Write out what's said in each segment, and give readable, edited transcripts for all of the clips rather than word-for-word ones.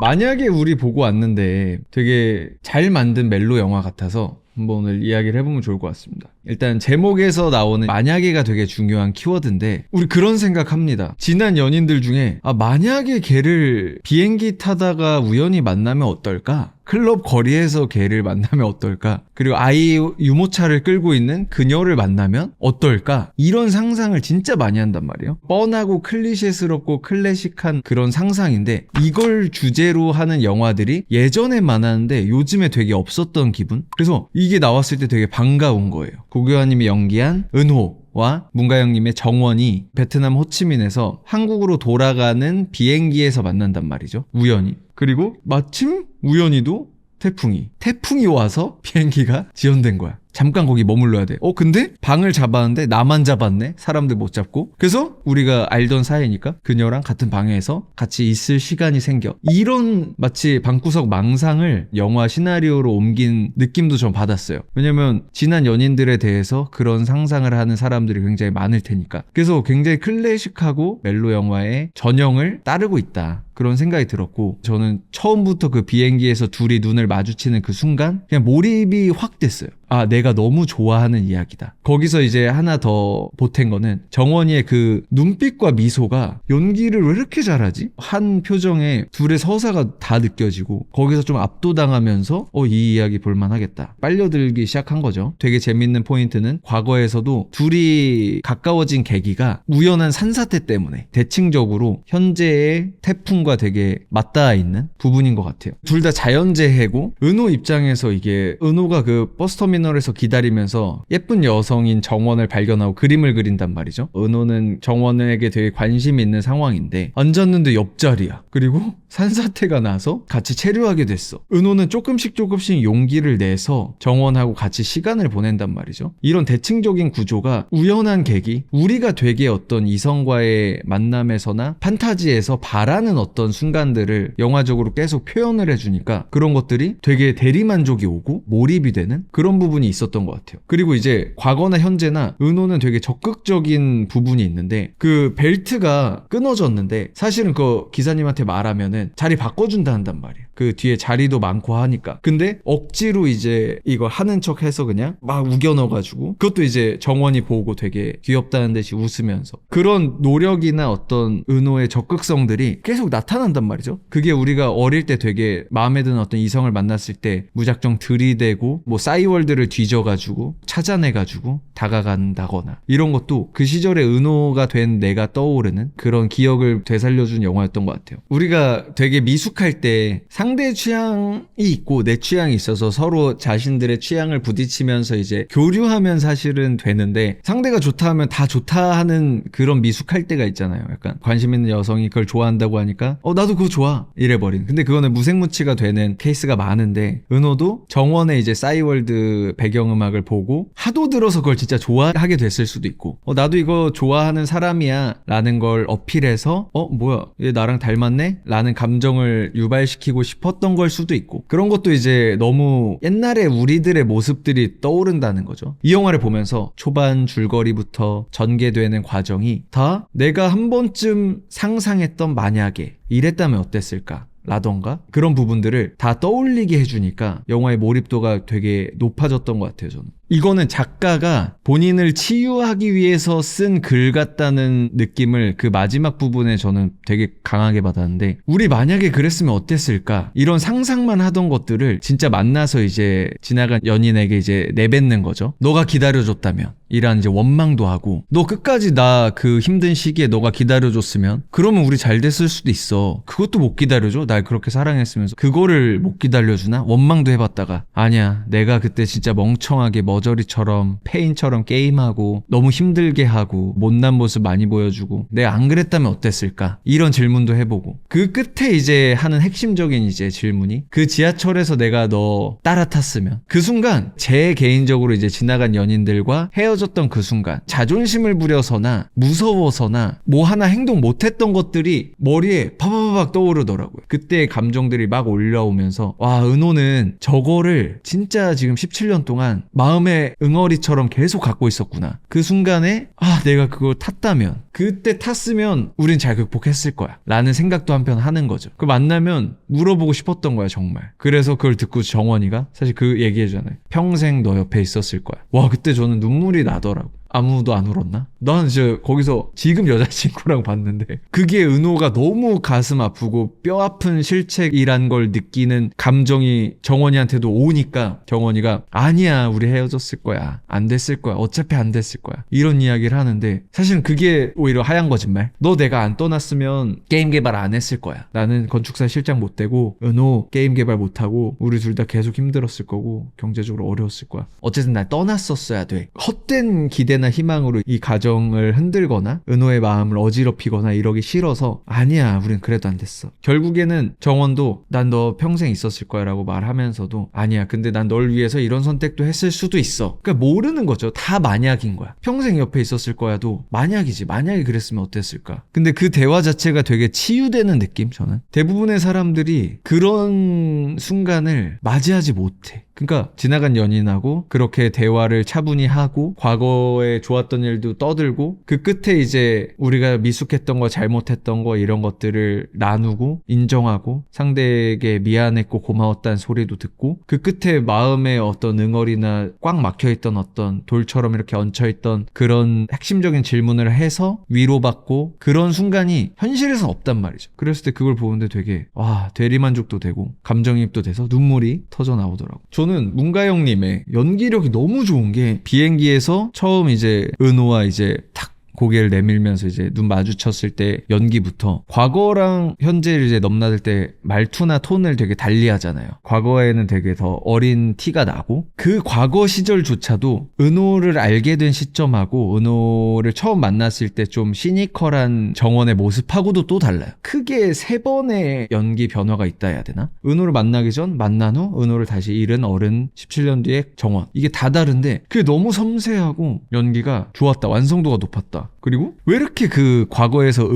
만약에 우리 보고 왔는데 되게 잘 만든 멜로 영화 같아서 한번 오늘 이야기를 해보면 좋을 것 같습니다. 일단 제목에서 나오는 만약에가 되게 중요한 키워드인데 우리 그런 생각합니다. 지난 연인들 중에 만약에 걔를 비행기 타다가 우연히 만나면 어떨까? 클럽 거리에서 걔를 만나면 어떨까? 그리고 아이 유모차를 끌고 있는 그녀를 만나면 어떨까? 이런 상상을 진짜 많이 한단 말이에요. 뻔하고 클리셰스럽고 클래식한 그런 상상인데 이걸 주제로 하는 영화들이 예전에 많았는데 요즘에 되게 없었던 기분? 그래서 이게 나왔을 때 되게 반가운 거예요. 고교환님이 연기한 은호와 문가영님의 정원이 베트남 호치민에서 한국으로 돌아가는 비행기에서 만난단 말이죠. 우연히. 그리고 마침 우연히도 태풍이 와서 비행기가 지연된 거야. 잠깐 거기 머물러야 돼. 근데 방을 잡았는데 나만 잡았네. 사람들 못 잡고. 그래서 우리가 알던 사이니까 그녀랑 같은 방에서 같이 있을 시간이 생겨. 이런 마치 방구석 망상을 영화 시나리오로 옮긴 느낌도 좀 받았어요. 왜냐면 지난 연인들에 대해서 그런 상상을 하는 사람들이 굉장히 많을 테니까. 그래서 굉장히 클래식하고 멜로 영화의 전형을 따르고 있다. 그런 생각이 들었고 저는 처음부터 그 비행기에서 둘이 눈을 마주치는 그 순간 그냥 몰입이 확 됐어요. 내가 너무 좋아하는 이야기다. 거기서 이제 하나 더 보탠 거는 정원이의 그 눈빛과 미소가 연기를 왜 이렇게 잘하지? 한 표정에 둘의 서사가 다 느껴지고 거기서 좀 압도당하면서 이 이야기 볼만하겠다. 빨려들기 시작한 거죠. 되게 재밌는 포인트는 과거에서도 둘이 가까워진 계기가 우연한 산사태 때문에 대칭적으로 현재의 태풍과 되게 맞닿아 있는 부분인 것 같아요. 둘 다 자연재해고 은호 입장에서 이게 은호가 그 버스터미널에서 기다리면서 예쁜 여성인 정원을 발견하고 그림을 그린단 말이죠. 은호는 정원에게 되게 관심이 있는 상황인데 앉았는데 옆자리야. 그리고 산사태가 나서 같이 체류하게 됐어. 은호는 조금씩 용기를 내서 정원하고 같이 시간을 보낸단 말이죠. 이런 대칭적인 구조가 우연한 계기, 우리가 되게 어떤 이성과의 만남에서나 판타지에서 바라는 어떤 순간들을 영화적으로 계속 표현을 해주니까 그런 것들이 되게 대리만족이 오고 몰입이 되는 그런 부분이 있었던 것 같아요. 그리고 이제 과거나 현재나 은호는 되게 적극적인 부분이 있는데 그 벨트가 끊어졌는데 사실은 그 기사님한테 말하면은 자리 바꿔준다 한단 말이에요. 그 뒤에 자리도 많고 하니까. 근데 억지로 이제 이거 하는 척 해서 그냥 막 우겨 넣어가지고 그것도 이제 정원이 보고 되게 귀엽다는 듯이 웃으면서 그런 노력이나 어떤 은호의 적극성들이 계속 나타난단 말이죠. 그게 우리가 어릴 때 되게 마음에 드는 어떤 이성을 만났을 때 무작정 들이대고 뭐 싸이월드를 뒤져가지고 찾아내가지고 다가간다거나 이런 것도 그 시절의 은호가 된 내가 떠오르는 그런 기억을 되살려준 영화였던 것 같아요. 우리가 되게 미숙할 때 상대 취향이 있고 내 취향이 있어서 서로 자신들의 취향을 부딪히면서 이제 교류하면 사실은 되는데 상대가 좋다 하면 다 좋다 하는 그런 미숙할 때가 있잖아요. 약간 관심 있는 여성이 그걸 좋아한다고 하니까 나도 그거 좋아 이래버린. 근데 그거는 무색무취가 되는 케이스가 많은데 은호도 정원의 이제 싸이월드 배경음악을 보고 하도 들어서 그걸 진짜 좋아하게 됐을 수도 있고 나도 이거 좋아하는 사람이야 라는 걸 어필해서 뭐야 얘 나랑 닮았네? 라는 감정을 유발시키고 싶었던 걸 수도 있고 그런 것도 이제 너무 옛날에 우리들의 모습들이 떠오른다는 거죠. 이 영화를 보면서 초반 줄거리부터 전개되는 과정이 다 내가 한 번쯤 상상했던 만약에 이랬다면 어땠을까? 라던가 그런 부분들을 다 떠올리게 해주니까 영화의 몰입도가 되게 높아졌던 것 같아요. 저는 이거는 작가가 본인을 치유하기 위해서 쓴 글 같다는 느낌을 그 마지막 부분에 저는 되게 강하게 받았는데 우리 만약에 그랬으면 어땠을까 이런 상상만 하던 것들을 진짜 만나서 이제 지나간 연인에게 이제 내뱉는 거죠. 너가 기다려줬다면 이란 이제 원망도 하고 너 끝까지 나 그 힘든 시기에 너가 기다려줬으면 그러면 우리 잘 됐을 수도 있어. 그것도 못 기다려줘? 날 그렇게 사랑했으면서 그거를 못 기다려주나? 원망도 해봤다가 아니야 내가 그때 진짜 멍청하게 머저리처럼 페인처럼 게임하고 너무 힘들게 하고 못난 모습 많이 보여주고 내가 안 그랬다면 어땠을까? 이런 질문도 해보고 그 끝에 이제 하는 핵심적인 이제 질문이 그 지하철에서 내가 너 따라탔으면 그 순간 제 개인적으로 이제 지나간 연인들과 헤어졌던 그 순간 자존심을 부려서나 무서워서나 뭐 하나 행동 못했던 것들이 머리에 파바바박 떠오르더라고요. 그때의 감정들이 막 올라오면서 와 은호는 저거를 진짜 지금 17년 동안 마음에 마음의 응어리처럼 계속 갖고 있었구나. 그 순간에 내가 그걸 탔다면, 그때 탔으면 우린 잘 극복했을 거야 라는 생각도 한편 하는 거죠. 그 만나면 물어보고 싶었던 거야 정말. 그래서 그걸 듣고 정원이가 사실 그 얘기해주잖아요. 평생 너 옆에 있었을 거야. 와, 그때 저는 눈물이 나더라고. 아무도 안 울었나? 나는 진짜 거기서 지금 여자친구랑 봤는데 그게 은호가 너무 가슴 아프고 뼈 아픈 실책이란 걸 느끼는 감정이 정원이한테도 오니까 정원이가 아니야 우리 헤어졌을 거야, 안 됐을 거야, 어차피 안 됐을 거야, 이런 이야기를 하는데 사실은 그게 오히려 하얀 거짓말. 너 내가 안 떠났으면 게임 개발 안 했을 거야. 나는 건축사 실장 못 되고 은호 게임 개발 못하고 우리 둘 다 계속 힘들었을 거고 경제적으로 어려웠을 거야. 어쨌든 날 떠났었어야 돼. 헛된 기대나 희망으로 이 가정을 흔들거나 은호의 마음을 어지럽히거나 이러기 싫어서 아니야 우린 그래도 안 됐어. 결국에는 정원도 난 너 평생 있었을 거야 라고 말하면서도 아니야 근데 난 널 위해서 이런 선택도 했을 수도 있어. 그러니까 모르는 거죠. 다 만약인 거야. 평생 옆에 있었을 거야도 만약이지. 만약에 그랬으면 어땠을까. 근데 그 대화 자체가 되게 치유되는 느낌. 저는 대부분의 사람들이 그런 순간을 맞이하지 못해. 그러니까 지나간 연인하고 그렇게 대화를 차분히 하고 과거에 좋았던 일도 떠들고 그 끝에 이제 우리가 미숙했던 거 잘못했던 거 이런 것들을 나누고 인정하고 상대에게 미안했고 고마웠다는 소리도 듣고 그 끝에 마음에 어떤 응어리나 꽉 막혀있던 어떤 돌처럼 이렇게 얹혀있던 그런 핵심적인 질문을 해서 위로받고 그런 순간이 현실에서는 없단 말이죠. 그랬을 때 그걸 보는데 되게 대리만족도 되고 감정이입도 돼서 눈물이 터져 나오더라고. 저는 문가영님의 연기력이 너무 좋은 게 비행기에서 처음 이제 은호와 이제 탁 고개를 내밀면서 이제 눈 마주쳤을 때 연기부터 과거랑 현재를 이제 넘나들 때 말투나 톤을 되게 달리 하잖아요. 과거에는 되게 더 어린 티가 나고 그 과거 시절조차도 은호를 알게 된 시점하고 은호를 처음 만났을 때 좀 시니컬한 정원의 모습하고도 또 달라요. 크게 3번의 연기 변화가 있다 해야 되나? 은호를 만나기 전, 만난 후, 은호를 다시 잃은 어른, 17년 뒤에 정원. 이게 다 다른데 그게 너무 섬세하고 연기가 좋았다. 완성도가 높았다. 그리고 왜 이렇게 그 과거에서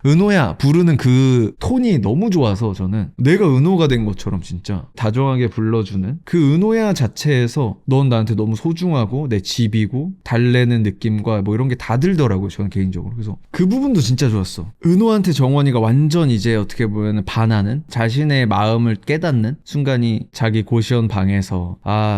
은호야 부르는 그 톤이 너무 좋아서 저는 내가 은호가 된 것처럼 진짜 다정하게 불러주는 그 은호야 자체에서 넌 나한테 너무 소중하고 내 집이고 달래는 느낌과 뭐 이런 게 다 들더라고요. 저는 개인적으로. 그래서 그 부분도 진짜 좋았어. 은호한테 정원이가 완전 이제 어떻게 보면 반하는 자신의 마음을 깨닫는 순간이 자기 고시원 방에서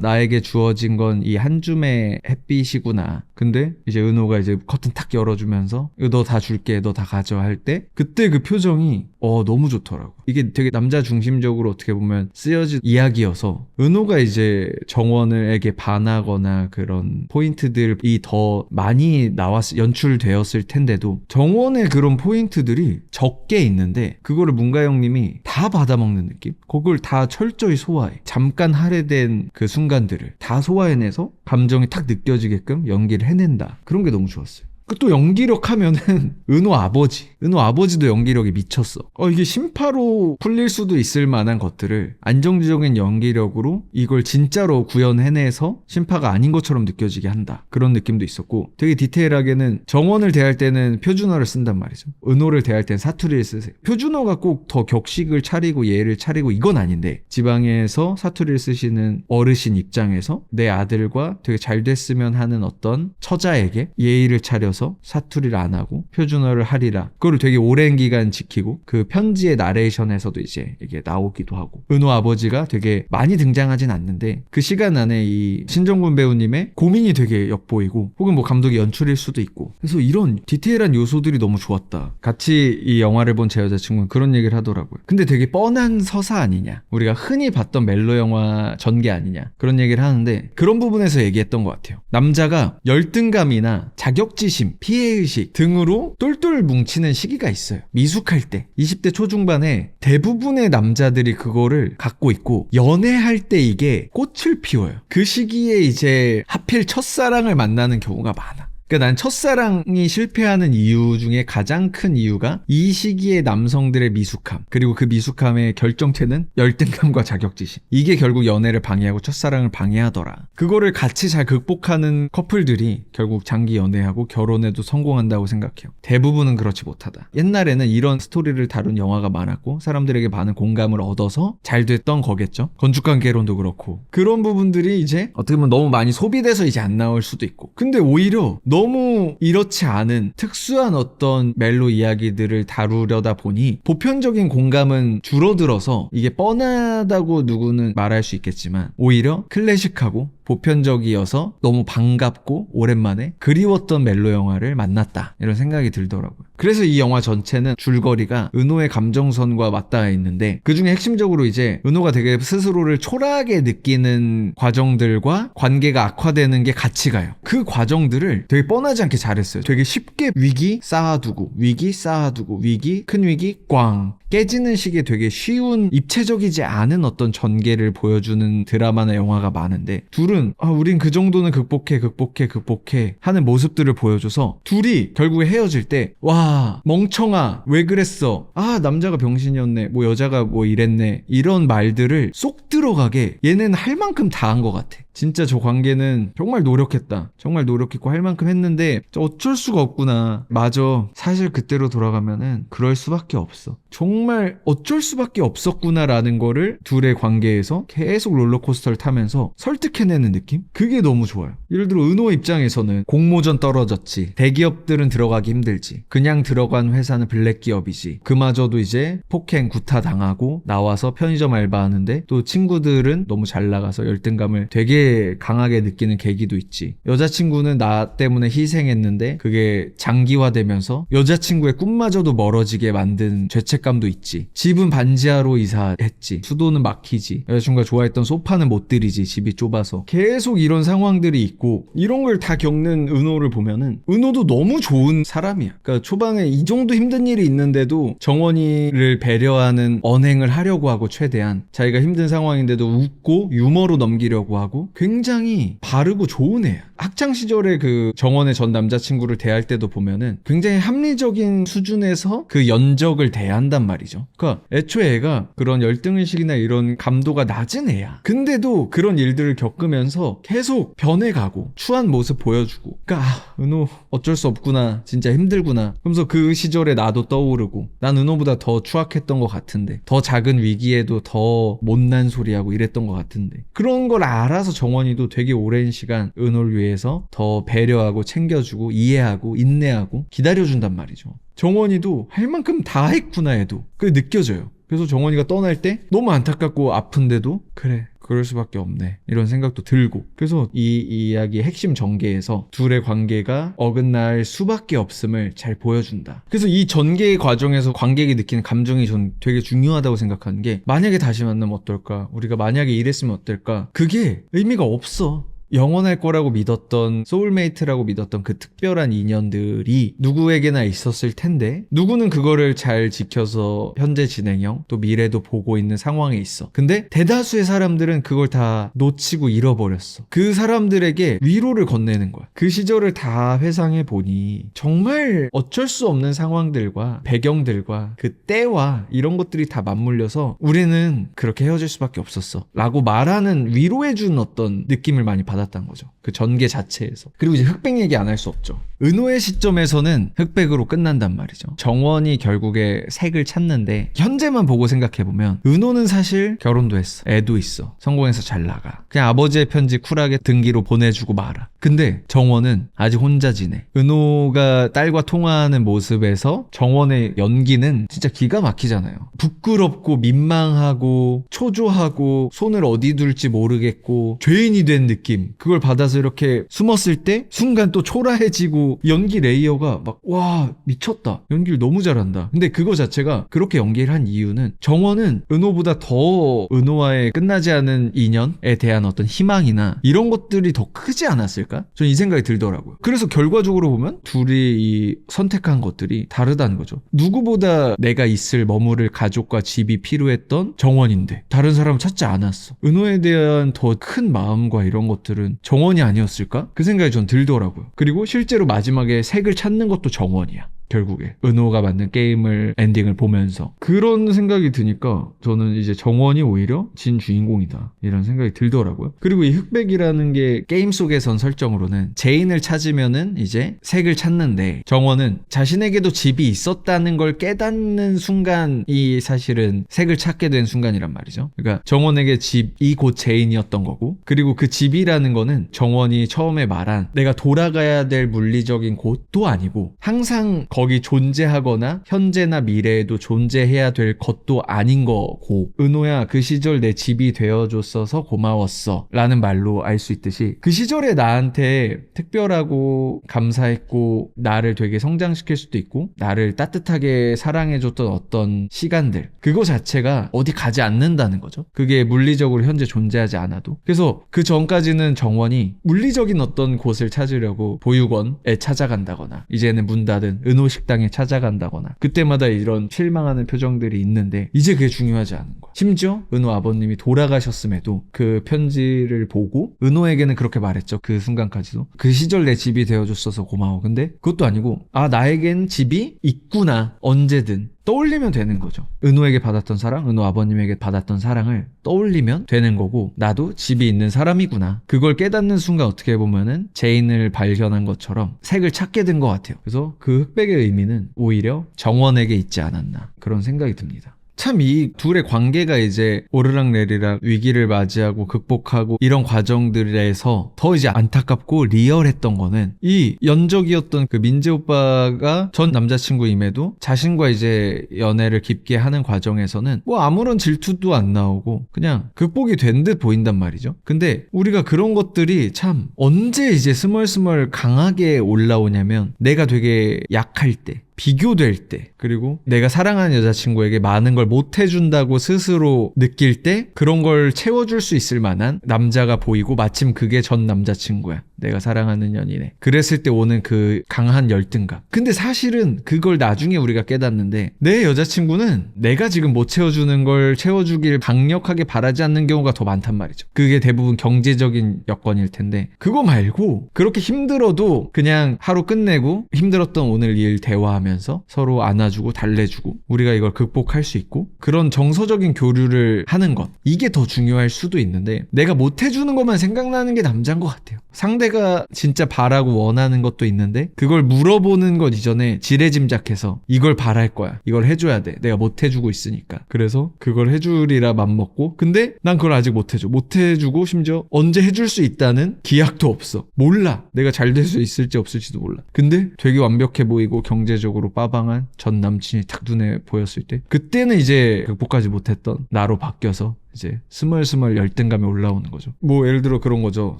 나에게 주어진 건 이 한 줌의 햇빛이구나. 근데 이제 은호가 이제 커튼 탁 열어주면서 이거 너 다 줄게, 너 다 가져 할 때 그때 그 표정이 너무 좋더라고. 이게 되게 남자 중심적으로 어떻게 보면 쓰여진 이야기여서 은호가 이제 정원에게 반하거나 그런 포인트들이 더 많이 연출되었을 텐데도 정원의 그런 포인트들이 적게 있는데 그거를 문가영님이 다 받아먹는 느낌? 그걸 다 철저히 소화해. 잠깐 할애된 그 순간들을 다 소화해내서 감정이 탁 느껴지게끔 연기를 해낸다. 그런 게 너무 좋았어요. 또 연기력 하면은 은호 아버지도 연기력이 미쳤어. 이게 심파로 풀릴 수도 있을 만한 것들을 안정적인 연기력으로 이걸 진짜로 구현해내서 심파가 아닌 것처럼 느껴지게 한다. 그런 느낌도 있었고 되게 디테일하게는 정원을 대할 때는 표준어를 쓴단 말이죠. 은호를 대할 때는 사투리를 쓰세요. 표준어가 꼭 더 격식을 차리고 예를 차리고 이건 아닌데 지방에서 사투리를 쓰시는 어르신 입장에서 내 아들과 되게 잘 됐으면 하는 어떤 처자에게 예의를 차려서 사투리를 안 하고 표준어를 하리라. 그거를 되게 오랜 기간 지키고 그 편지의 나레이션에서도 이제 이게 나오기도 하고 은호 아버지가 되게 많이 등장하진 않는데 그 시간 안에 이 신정군 배우님의 고민이 되게 엿보이고 혹은 뭐 감독의 연출일 수도 있고 그래서 이런 디테일한 요소들이 너무 좋았다. 같이 이 영화를 본 제 여자친구는 그런 얘기를 하더라고요. 근데 되게 뻔한 서사 아니냐, 우리가 흔히 봤던 멜로 영화 전개 아니냐, 그런 얘기를 하는데 그런 부분에서 얘기했던 것 같아요. 남자가 열등감이나 자격지심, 피해의식 등으로 똘똘 뭉치는 시기가 있어요. 미숙할 때 20대 초중반에 대부분의 남자들이 그거를 갖고 있고 연애할 때 이게 꽃을 피워요. 그 시기에 이제 하필 첫사랑을 만나는 경우가 많아. 그러니까 난 첫사랑이 실패하는 이유 중에 가장 큰 이유가 이 시기의 남성들의 미숙함, 그리고 그 미숙함의 결정체는 열등감과 자격지심. 이게 결국 연애를 방해하고 첫사랑을 방해하더라. 그거를 같이 잘 극복하는 커플들이 결국 장기 연애하고 결혼에도 성공한다고 생각해요. 대부분은 그렇지 못하다. 옛날에는 이런 스토리를 다룬 영화가 많았고 사람들에게 많은 공감을 얻어서 잘 됐던 거겠죠. 건축관계론도 그렇고 그런 부분들이 이제 어떻게 보면 너무 많이 소비돼서 이제 안 나올 수도 있고, 근데 오히려 너무 이렇지 않은 특수한 어떤 멜로 이야기들을 다루려다 보니 보편적인 공감은 줄어들어서 이게 뻔하다고 누구는 말할 수 있겠지만 오히려 클래식하고 보편적이어서 너무 반갑고 오랜만에 그리웠던 멜로 영화를 만났다, 이런 생각이 들더라고요. 그래서 이 영화 전체는 줄거리가 은호의 감정선과 맞닿아 있는데 그중에 핵심적으로 이제 은호가 되게 스스로를 초라하게 느끼는 과정들과 관계가 악화되는 게 같이 가요. 그 과정들을 되게 뻔하지 않게 잘했어요. 되게 쉽게 위기 쌓아두고 위기 쌓아두고 위기, 큰 위기 꽝 깨지는 식의 되게 쉬운 입체적이지 않은 어떤 전개를 보여주는 드라마나 영화가 많은데 둘은 우린 그 정도는 극복해 하는 모습들을 보여줘서 둘이 결국에 헤어질 때 와 멍청아 왜 그랬어, 남자가 병신이었네, 뭐 여자가 뭐 이랬네, 이런 말들을 쏙 들어가게 얘는 할 만큼 다 한 것 같아. 진짜 저 관계는 정말 노력했다, 정말 노력했고 할 만큼 했는데 어쩔 수가 없구나. 맞아, 사실 그때로 돌아가면은 그럴 수밖에 없어, 정말 어쩔 수밖에 없었구나라는 거를 둘의 관계에서 계속 롤러코스터를 타면서 설득해내는 느낌? 그게 너무 좋아요. 예를 들어 은호 입장에서는 공모전 떨어졌지, 대기업들은 들어가기 힘들지, 그냥 들어간 회사는 블랙기업이지, 그마저도 이제 폭행 구타 당하고 나와서 편의점 알바하는데 또 친구들은 너무 잘 나가서 열등감을 되게 강하게 느끼는 계기도 있지. 여자친구는 나 때문에 희생했는데 그게 장기화되면서 여자친구의 꿈마저도 멀어지게 만든 죄책감도 있지. 집은 반지하로 이사했지, 수도는 막히지, 여자친구가 좋아했던 소파는 못 들이지, 집이 좁아서. 계속 이런 상황들이 있고 이런 걸 다 겪는 은호를 보면은 은호도 너무 좋은 사람이야. 그러니까 초반에 이 정도 힘든 일이 있는데도 정원이를 배려하는 언행을 하려고 하고 최대한 자기가 힘든 상황인데도 웃고 유머로 넘기려고 하고 굉장히 바르고 좋은 애야. 학창시절에 그 정원의 전 남자친구를 대할 때도 보면은 굉장히 합리적인 수준에서 그 연적을 대한단 말이죠. 그러니까 애초에 애가 그런 열등의식이나 이런 감도가 낮은 애야. 근데도 그런 일들을 겪으면서 계속 변해가고 추한 모습 보여주고, 그러니까 은호 어쩔 수 없구나, 진짜 힘들구나 그러면서 그 시절에 나도 떠오르고, 난 은호보다 더 추악했던 것 같은데, 더 작은 위기에도 더 못난 소리하고 이랬던 것 같은데, 그런 걸 알아서 정원이도 되게 오랜 시간 은호를 위해서 더 배려하고 챙겨주고 이해하고 인내하고 기다려준단 말이죠. 정원이도 할 만큼 다 했구나 해도 그게 느껴져요. 그래서 정원이가 떠날 때 너무 안타깝고 아픈데도 그래, 그럴 수밖에 없네, 이런 생각도 들고. 그래서 이 이야기의 핵심 전개에서 둘의 관계가 어긋날 수밖에 없음을 잘 보여준다. 그래서 이 전개의 과정에서 관객이 느끼는 감정이 전 되게 중요하다고 생각하는 게, 만약에 다시 만나면 어떨까, 우리가 만약에 이랬으면 어떨까, 그게 의미가 없어. 영원할 거라고 믿었던, 소울메이트라고 믿었던 그 특별한 인연들이 누구에게나 있었을 텐데 누구는 그거를 잘 지켜서 현재 진행형 또 미래도 보고 있는 상황에 있어. 근데 대다수의 사람들은 그걸 다 놓치고 잃어버렸어. 그 사람들에게 위로를 건네는 거야. 그 시절을 다 회상해 보니 정말 어쩔 수 없는 상황들과 배경들과 그 때와 이런 것들이 다 맞물려서 우리는 그렇게 헤어질 수밖에 없었어 라고 말하는, 위로해준 어떤 느낌을 많이 받았던 거죠. 그 전개 자체에서. 그리고 이제 흑백 얘기 안 할 수 없죠. 은호의 시점에서는 흑백으로 끝난단 말이죠. 정원이 결국에 색을 찾는데 현재만 보고 생각해보면 은호는 사실 결혼도 했어, 애도 있어, 성공해서 잘 나가, 그냥 아버지의 편지 쿨하게 등기로 보내주고 말아. 근데 정원은 아직 혼자 지내. 은호가 딸과 통화하는 모습에서 정원의 연기는 진짜 기가 막히잖아요. 부끄럽고 민망하고 초조하고 손을 어디 둘지 모르겠고 죄인이 된 느낌, 그걸 받아서 이렇게 숨었을 때 순간 또 초라해지고, 연기 레이어가 막 와 미쳤다, 연기를 너무 잘한다. 근데 그거 자체가 그렇게 연기를 한 이유는 정원은 은호보다 더 은호와의 끝나지 않은 인연에 대한 어떤 희망이나 이런 것들이 더 크지 않았을까? 저는 이 생각이 들더라고요. 그래서 결과적으로 보면 둘이 이 선택한 것들이 다르다는 거죠. 누구보다 내가 있을 머무를 가족과 집이 필요했던 정원인데 다른 사람을 찾지 않았어. 은호에 대한 더 큰 마음과 이런 것들은 정원이 정원이 아니었을까? 그 생각이 전 들더라고요. 그리고 실제로 마지막에 색을 찾는 것도 정원이야. 결국에 은호가 만든 게임을 엔딩을 보면서 그런 생각이 드니까 저는 이제 정원이 오히려 진 주인공이다 이런 생각이 들더라고요. 그리고 이 흑백이라는 게 게임 속에선 설정으로는 제인을 찾으면은 이제 색을 찾는데 정원은 자신에게도 집이 있었다는 걸 깨닫는 순간이 사실은 색을 찾게 된 순간이란 말이죠. 그러니까 정원에게 집이 곧 제인이었던 거고, 그리고 그 집이라는 거는 정원이 처음에 말한 내가 돌아가야 될 물리적인 곳도 아니고 항상 거기 존재하거나 현재나 미래에도 존재해야 될 것도 아닌 거고, 은호야 그 시절 내 집이 되어줬어서 고마웠어 라는 말로 알 수 있듯이 그 시절에 나한테 특별하고 감사했고 나를 되게 성장시킬 수도 있고 나를 따뜻하게 사랑해줬던 어떤 시간들, 그거 자체가 어디 가지 않는다는 거죠. 그게 물리적으로 현재 존재하지 않아도. 그래서 그 전까지는 정원이 물리적인 어떤 곳을 찾으려고 보육원에 찾아간다거나 이제는 문 닫은 은호 식당에 찾아간다거나 그때마다 이런 실망하는 표정들이 있는데 이제 그게 중요하지 않은 거야. 심지어 은호 아버님이 돌아가셨음에도 그 편지를 보고 은호에게는 그렇게 말했죠. 그 순간까지도 그 시절 내 집이 되어줬어서 고마워. 근데 그것도 아니고 나에겐 집이 있구나 언제든 떠올리면 되는 거죠. 은호에게 받았던 사랑, 은호 아버님에게 받았던 사랑을 떠올리면 되는 거고 나도 집이 있는 사람이구나. 그걸 깨닫는 순간 어떻게 보면은 제인을 발견한 것처럼 색을 찾게 된 것 같아요. 그래서 그 흑백의 의미는 오히려 정원에게 있지 않았나 그런 생각이 듭니다. 참 이 둘의 관계가 이제 오르락내리락 위기를 맞이하고 극복하고 이런 과정들에서 더 이제 안타깝고 리얼했던 거는 이 연적이었던 그 민재 오빠가 전 남자친구임에도 자신과 이제 연애를 깊게 하는 과정에서는 뭐 아무런 질투도 안 나오고 그냥 극복이 된 듯 보인단 말이죠. 근데 우리가 그런 것들이 참 언제 이제 스멀스멀 강하게 올라오냐면 내가 되게 약할 때, 비교될 때, 그리고 내가 사랑하는 여자친구에게 많은 걸 못 해준다고 스스로 느낄 때 그런 걸 채워줄 수 있을 만한 남자가 보이고 마침 그게 전 남자친구야. 내가 사랑하는 연인에. 그랬을 때 오는 그 강한 열등감. 근데 사실은 그걸 나중에 우리가 깨닫는데 내 여자친구는 내가 지금 못 채워주는 걸 채워주길 강력하게 바라지 않는 경우가 더 많단 말이죠. 그게 대부분 경제적인 여건일 텐데 그거 말고 그렇게 힘들어도 그냥 하루 끝내고 힘들었던 오늘 일 대화하면서 서로 안아주고 달래주고 우리가 이걸 극복할 수 있고 그런 정서적인 교류를 하는 것, 이게 더 중요할 수도 있는데 내가 못 해주는 것만 생각나는 게 남자인 것 같아요. 상대가 진짜 바라고 원하는 것도 있는데 그걸 물어보는 것 이전에 지레짐작해서 이걸 바랄 거야, 이걸 해줘야 돼, 내가 못 해주고 있으니까. 그래서 그걸 해주리라 맘먹고 근데 난 그걸 아직 못 해줘, 못 해주고 심지어 언제 해줄 수 있다는 기약도 없어. 몰라, 내가 잘 될 수 있을지 없을지도 몰라. 근데 되게 완벽해 보이고 경제적으로 빠방한 전 남친이 딱 눈에 보였을 때 그때는 이제 극복하지 못했던 나로 바뀌어서 이제 스멀스멀 열등감이 올라오는 거죠. 뭐 예를 들어 그런 거죠.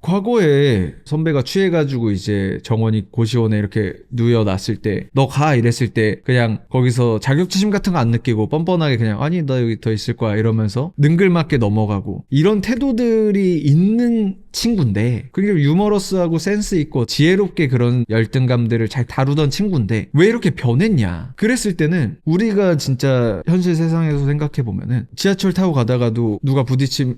과거에 선배가 취해가지고 이제 정원이 고시원에 이렇게 누워놨을 때 너 가 이랬을 때 그냥 거기서 자격지심 같은 거 안 느끼고 뻔뻔하게 그냥 아니 나 여기 더 있을 거야 이러면서 능글맞게 넘어가고 이런 태도들이 있는 친구인데 그게 유머러스하고 센스 있고 지혜롭게 그런 열등감들을 잘 다루던 친구인데 왜 이렇게 변했냐. 그랬을 때는 우리가 진짜 현실 세상에서 생각해보면은 지하철 타고 가다가도 누가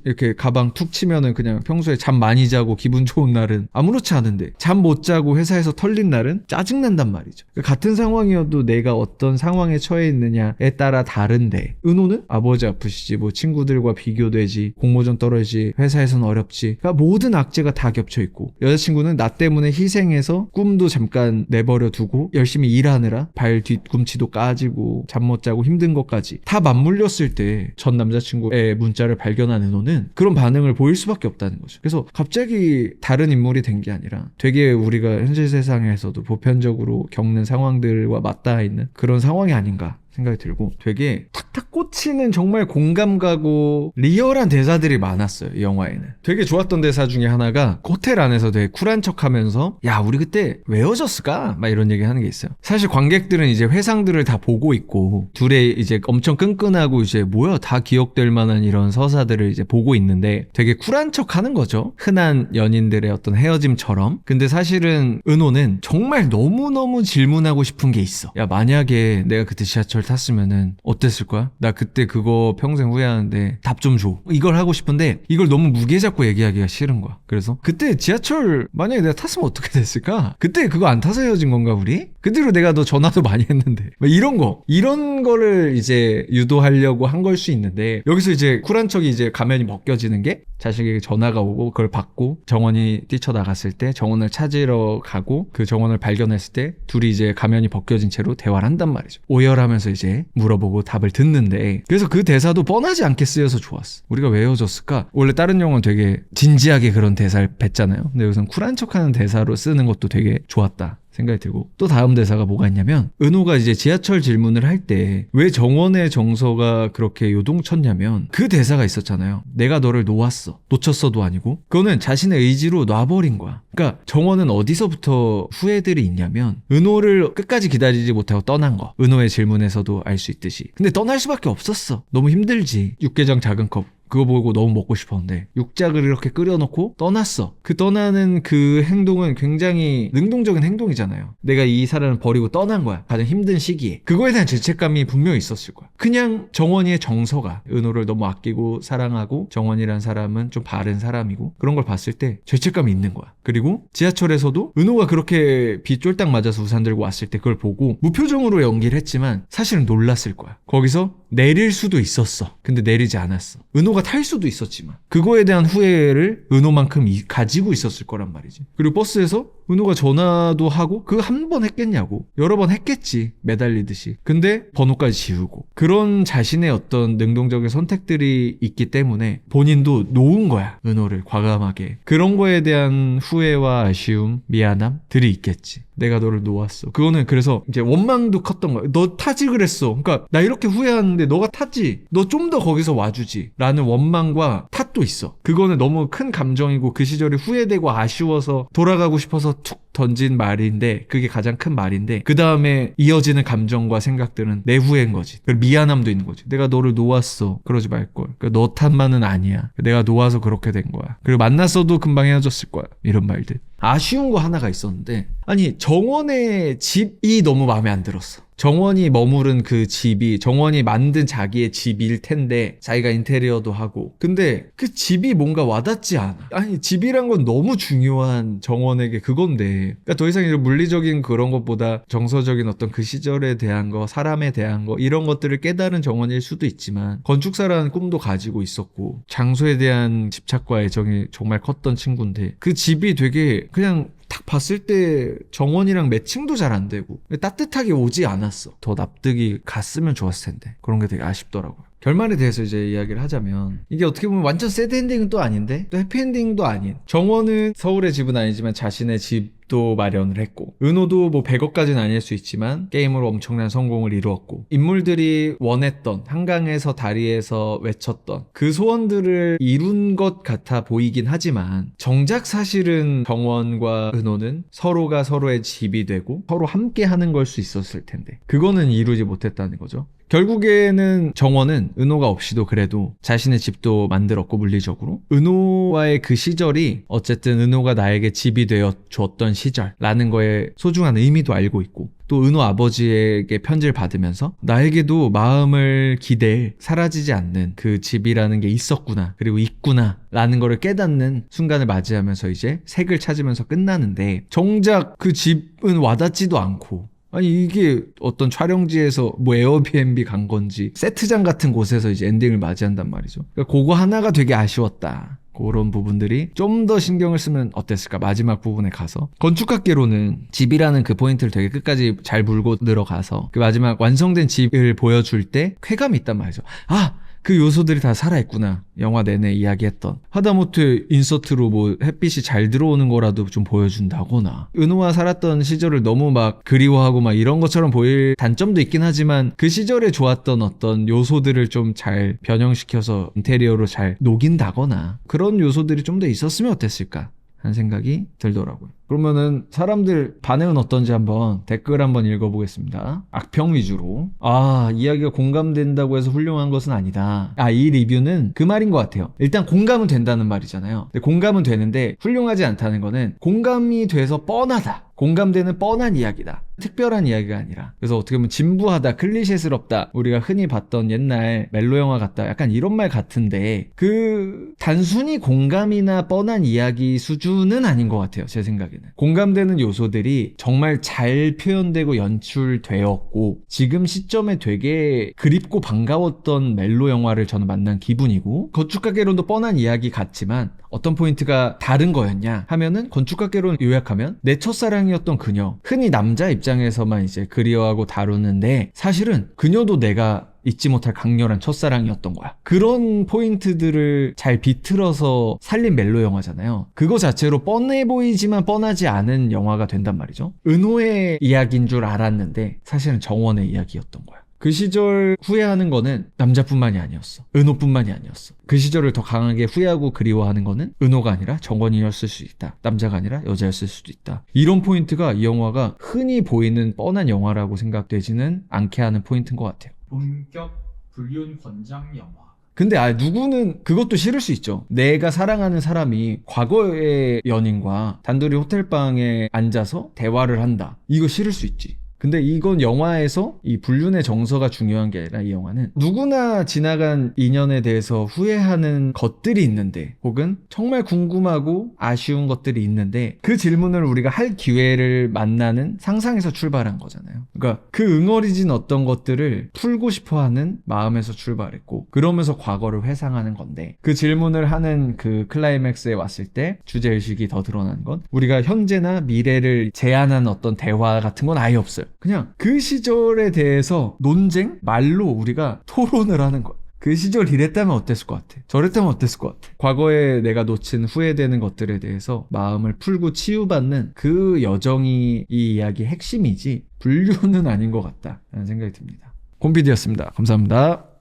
이렇게 가방 툭 치면은 그냥 평소에 잠 많이 자고 기분 좋은 날은 아무렇지 않은데 잠 못 자고 회사에서 털린 날은 짜증난단 말이죠. 같은 상황이어도 내가 어떤 상황에 처해 있느냐에 따라 다른데 은호는 아버지 아프시지 뭐 친구들과 비교되지 공모전 떨어지지 회사에서는 어렵지 그러니까 모든 악재가 다 겹쳐있고 여자친구는 나 때문에 희생해서 꿈도 잠깐 내버려 두고 열심히 일하느라 발 뒤꿈치도 까지고 잠 못 자고 힘든 것까지 다 맞물렸을 때 전 남자친구의 문자를 발견한 은호는 그런 반응을 보일 수밖에 없다는 거죠. 그래서 갑자기 다른 인물이 된 게 아니라 되게 우리가 현실 세상에서도 보편적으로 겪는 상황들과 맞닿아 있는 그런 상황이 아닌가 생각이 들고 되게 탁탁 꽂히는 정말 공감 가고 리얼한 대사들이 많았어요. 이 영화에는 되게 좋았던 대사 중에 하나가 호텔 안에서 되게 쿨한 척하면서 야 우리 그때 왜 헤어졌을까? 막 이런 얘기 하는 게 있어요. 사실 관객들은 이제 회상들을 다 보고 있고 둘의 이제 엄청 끈끈하고 이제 뭐야 다 기억될 만한 이런 서사들을 이제 보고 있는데 되게 쿨한 척 하는 거죠. 흔한 연인들의 어떤 헤어짐처럼. 근데 사실은 은호는 정말 너무너무 질문하고 싶은 게 있어. 야 만약에 내가 그때 지하철 전화를 탔으면은 어땠을 거야? 나 그때 그거 평생 후회하는데 답 좀 줘. 이걸 하고 싶은데 이걸 너무 무게 잡고 얘기하기가 싫은 거야. 그래서 그때 지하철 만약에 내가 탔으면 어떻게 됐을까? 그때 그거 안 타서 헤어진 건가 우리? 그대로 내가 너 전화도 많이 했는데 막 이런 거를 이제 유도하려고 한 걸 수 있는데, 여기서 이제 쿨한 척이 이제 가면이 벗겨지는 게 자식에게 전화가 오고 그걸 받고 정원이 뛰쳐나갔을 때 정원을 찾으러 가고 그 정원을 발견했을 때 둘이 이제 가면이 벗겨진 채로 대화를 한단 말이죠. 오열하면서 이제 물어보고 답을 듣는데, 그래서 그 대사도 뻔하지 않게 쓰여서 좋았어. 우리가 왜 헤어졌을까? 원래 다른 영화는 되게 진지하게 그런 대사를 뱉잖아요. 근데 여기서는 쿨한 척하는 대사로 쓰는 것도 되게 좋았다 생각이 들고, 또 다음 대사가 뭐가 있냐면, 은호가 이제 지하철 질문을 할 때 왜 정원의 정서가 그렇게 요동쳤냐면 그 대사가 있었잖아요. 내가 너를 놓았어. 놓쳤어도 아니고. 그거는 자신의 의지로 놔버린 거야. 그러니까 정원은 어디서부터 후회들이 있냐면, 은호를 끝까지 기다리지 못하고 떠난 거. 은호의 질문에서도 알 수 있듯이. 근데 떠날 수밖에 없었어. 너무 힘들지. 육개장 작은 컵 그거 보고 너무 먹고 싶었는데 육작을 이렇게 끓여놓고 떠났어. 그 떠나는 그 행동은 굉장히 능동적인 행동이잖아요. 내가 이 사람을 버리고 떠난 거야. 가장 힘든 시기에. 그거에 대한 죄책감이 분명히 있었을 거야. 그냥 정원이의 정서가 은호를 너무 아끼고 사랑하고, 정원이란 사람은 좀 바른 사람이고, 그런 걸 봤을 때 죄책감이 있는 거야. 그리고 지하철에서도 은호가 그렇게 비 쫄딱 맞아서 우산 들고 왔을 때 그걸 보고 무표정으로 연기를 했지만 사실은 놀랐을 거야. 거기서 내릴 수도 있었어. 근데 내리지 않았어. 은호가 탈 수도 있었지만 그거에 대한 후회를 은호만큼 가지고 있었을 거란 말이지. 그리고 버스에서 은호가 전화도 하고, 그거 한 번 했겠냐고. 여러 번 했겠지, 매달리듯이. 근데 번호까지 지우고. 그런 자신의 어떤 능동적인 선택들이 있기 때문에 본인도 놓은 거야, 은호를 과감하게. 그런 거에 대한 후회와 아쉬움, 미안함들이 있겠지. 내가 너를 놓았어. 그거는 그래서 이제 원망도 컸던 거야. 너 타지 그랬어. 그러니까 나 이렇게 후회하는데 너가 탔지. 너 좀 더 거기서 와주지. 라는 원망과 탓도 있어. 그거는 너무 큰 감정이고 그 시절이 후회되고 아쉬워서 돌아가고 싶어서 툭 던진 말인데, 그게 가장 큰 말인데, 그 다음에 이어지는 감정과 생각들은 내 후회인 거지. 그리고 미안함도 있는 거지. 내가 너를 놓았어. 그러지 말걸. 그러니까 너 탓만은 아니야. 내가 놓아서 그렇게 된 거야. 그리고 만났어도 금방 헤어졌을 거야. 이런 말들. 아쉬운 거 하나가 있었는데, 아니 정원의 집이 너무 마음에 안 들었어. 정원이 머무른 그 집이 정원이 만든 자기의 집일 텐데, 자기가 인테리어도 하고, 근데 그 집이 뭔가 와닿지 않아. 아니 집이란 건 너무 중요한 정원에게 그건데, 그러니까 더 이상 이런 물리적인 그런 것보다 정서적인 어떤 그 시절에 대한 거, 사람에 대한 거, 이런 것들을 깨달은 정원일 수도 있지만, 건축사라는 꿈도 가지고 있었고 장소에 대한 집착과 애정이 정말 컸던 친구인데, 그 집이 되게 그냥 딱 봤을 때 정원이랑 매칭도 잘 안 되고 따뜻하게 오지 않았어. 더 납득이 갔으면 좋았을 텐데. 그런 게 되게 아쉽더라고요. 결말에 대해서 이제 이야기를 하자면, 이게 어떻게 보면 완전 새드 엔딩은 또 아닌데 또 해피엔딩도 아닌, 정원은 서울의 집은 아니지만 자신의 집도 마련을 했고, 은호도 뭐 100억까지는 아닐 수 있지만 게임으로 엄청난 성공을 이루었고, 인물들이 원했던, 한강에서 다리에서 외쳤던 그 소원들을 이룬 것 같아 보이긴 하지만, 정작 사실은 정원과 은호는 서로가 서로의 집이 되고 서로 함께 하는 걸 수 있었을 텐데 그거는 이루지 못했다는 거죠. 결국에는 정원은 은호가 없이도 그래도 자신의 집도 만들었고, 물리적으로 은호와의 그 시절이 어쨌든 은호가 나에게 집이 되어 줬던 시절라는 거에 소중한 의미도 알고 있고, 또 은호 아버지에게 편지를 받으면서 나에게도 마음을 기댈 사라지지 않는 그 집이라는 게 있었구나, 그리고 있구나 라는 거를 깨닫는 순간을 맞이하면서 이제 색을 찾으면서 끝나는데, 정작 그 집은 와닿지도 않고, 아니 이게 어떤 촬영지에서 뭐 에어비앤비 간 건지 세트장 같은 곳에서 이제 엔딩을 맞이한단 말이죠. 그러니까 그거 하나가 되게 아쉬웠다. 그런 부분들이 좀 더 신경을 쓰면 어땠을까. 마지막 부분에 가서 건축학계로는 집이라는 그 포인트를 되게 끝까지 잘 물고 들어가서 그 마지막 완성된 집을 보여줄 때 쾌감이 있단 말이죠. 아! 그 요소들이 다 살아있구나. 영화 내내 이야기했던. 하다못해 인서트로 뭐 햇빛이 잘 들어오는 거라도 좀 보여준다거나, 은호와 살았던 시절을 너무 막 그리워하고 막 이런 것처럼 보일 단점도 있긴 하지만, 그 시절에 좋았던 어떤 요소들을 좀 잘 변형시켜서 인테리어로 잘 녹인다거나, 그런 요소들이 좀 더 있었으면 어땠을까 하는 생각이 들더라고요. 그러면은 사람들 반응은 어떤지 한번 댓글 한번 읽어보겠습니다. 악평 위주로. 이야기가 공감된다고 해서 훌륭한 것은 아니다. 이 리뷰는 그 말인 것 같아요. 일단 공감은 된다는 말이잖아요. 근데 공감은 되는데 훌륭하지 않다는 거는 공감이 돼서 뻔하다. 공감되는 뻔한 이야기다. 특별한 이야기가 아니라. 그래서 어떻게 보면 진부하다, 클리셰스럽다, 우리가 흔히 봤던 옛날 멜로 영화 같다, 약간 이런 말 같은데 그 단순히 공감이나 뻔한 이야기 수준은 아닌 것 같아요. 제 생각에는. 공감되는 요소들이 정말 잘 표현되고 연출되었고 지금 시점에 되게 그립고 반가웠던 멜로 영화를 저는 만난 기분이고, 건축가개론도 뻔한 이야기 같지만 어떤 포인트가 다른 거였냐 하면은, 건축가개론 요약하면 내 첫사랑이었던 그녀, 흔히 남자 입장에서만 이제 그리워하고 다루는데 사실은 그녀도 내가 잊지 못할 강렬한 첫사랑이었던 거야. 그런 포인트들을 잘 비틀어서 살린 멜로 영화잖아요. 그거 자체로 뻔해 보이지만 뻔하지 않은 영화가 된단 말이죠. 은호의 이야기인 줄 알았는데 사실은 정원의 이야기였던 거야. 그 시절 후회하는 거는 남자뿐만이 아니었어. 은호뿐만이 아니었어. 그 시절을 더 강하게 후회하고 그리워하는 거는 은호가 아니라 정원이었을 수 있다. 남자가 아니라 여자였을 수도 있다. 이런 포인트가 이 영화가 흔히 보이는 뻔한 영화라고 생각되지는 않게 하는 포인트인 것 같아요. 본격 불륜 권장 영화. 근데 누구는 그것도 싫을 수 있죠. 내가 사랑하는 사람이 과거의 연인과 단둘이 호텔방에 앉아서 대화를 한다. 이거 싫을 수 있지. 근데 이건 영화에서 이 불륜의 정서가 중요한 게 아니라, 이 영화는 누구나 지나간 인연에 대해서 후회하는 것들이 있는데, 혹은 정말 궁금하고 아쉬운 것들이 있는데, 그 질문을 우리가 할 기회를 만나는 상상에서 출발한 거잖아요. 그러니까 그 응어리진 어떤 것들을 풀고 싶어하는 마음에서 출발했고, 그러면서 과거를 회상하는 건데, 그 질문을 하는 그 클라이맥스에 왔을 때 주제의식이 더 드러난 건, 우리가 현재나 미래를 제안한 어떤 대화 같은 건 아예 없어요. 그냥 그 시절에 대해서 논쟁? 말로 우리가 토론을 하는 거야. 그 시절 이랬다면 어땠을 것 같아? 저랬다면 어땠을 것 같아? 과거에 내가 놓친 후회되는 것들에 대해서 마음을 풀고 치유받는 그 여정이 이 이야기의 핵심이지, 불륜은 아닌 것 같다라는 생각이 듭니다. 곰피디였습니다. 감사합니다.